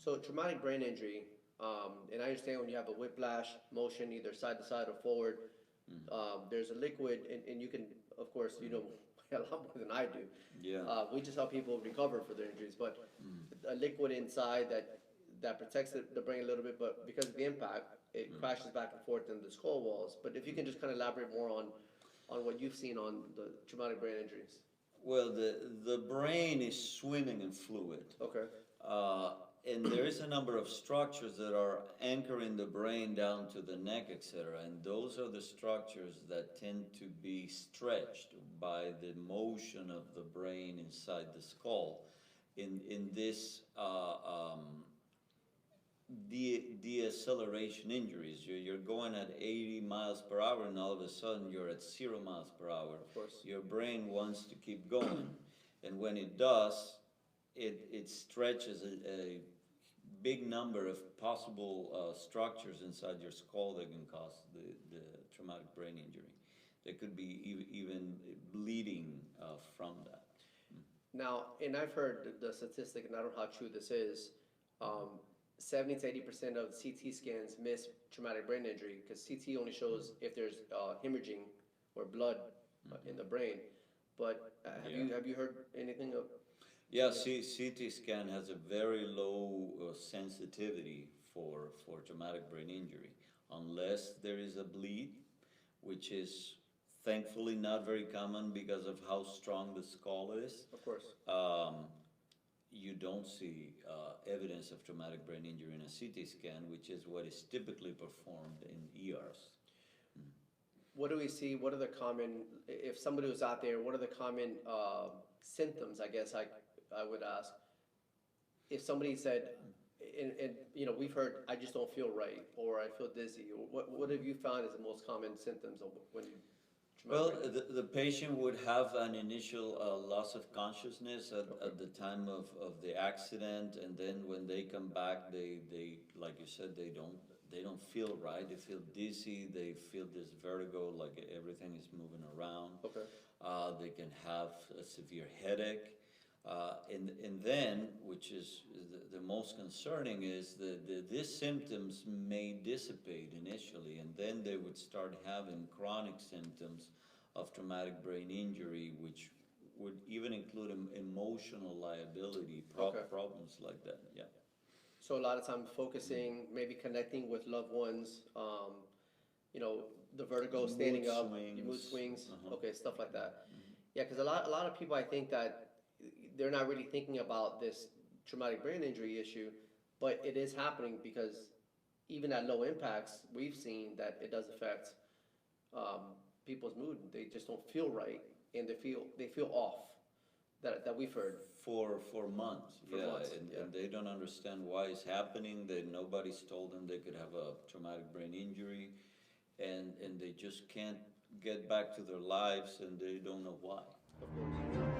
So traumatic brain injury, and I understand when you have a whiplash motion, either side to side or forward, there's a liquid, and you can, of course, you know a lot more than I do. Yeah. We just help people recover for their injuries, but a liquid inside that protects the brain a little bit, but because of the impact, it crashes back and forth in the skull walls. But if you can just kind of elaborate more on what you've seen on the traumatic brain injuries. Well, the brain is swimming in fluid. Okay. And there is a number of structures that are anchoring the brain down to the neck, etc. And those are the structures that tend to be stretched by the motion of the brain inside the skull. In this deceleration injuries, you're going at 80 miles per hour and all of a sudden you're at 0 miles per hour. Of course. Your brain wants to keep going. And when it does, it stretches a big number of possible structures inside your skull that can cause the traumatic brain injury. There could be even bleeding from that. Now, and I've heard the statistic, and I don't know how true this is, 70 to 80% of CT scans miss traumatic brain injury because CT only shows if there's hemorrhaging or blood in the brain. But have you heard anything of? Yeah, CT scan has a very low sensitivity for traumatic brain injury, unless there is a bleed, which is thankfully not very common because of how strong the skull is. Of course. You don't see evidence of traumatic brain injury in a CT scan, which is what is typically performed in ERs. What do we see? What are the common, if somebody was out there, what are the common symptoms, I guess I would ask? If somebody said, and you know, we've heard, I just don't feel right, or I feel dizzy, or what have you found is the most common symptoms of when you? Well, the patient would have an initial loss of consciousness at the time of the accident, and then when they come back, they like you said, they don't feel right. They feel dizzy. They feel this vertigo, like everything is moving around. Okay. They can have a severe headache. And then, which is the most concerning, is that these symptoms may dissipate initially, and then they would start having chronic symptoms of traumatic brain injury, which would even include emotional liability, problems like that. Yeah. So a lot of times focusing, maybe connecting with loved ones, you know, the vertigo, standing up, your mood swings, okay, stuff like that. Yeah, because a lot of people, I think that they're not really thinking about this traumatic brain injury issue, but it is happening because even at low impacts, we've seen that it does affect people's mood. They just don't feel right, and they feel off. That we've heard for months. Yeah, and they don't understand why it's happening. That nobody's told them they could have a traumatic brain injury, and they just can't get back to their lives, and they don't know why. Of course.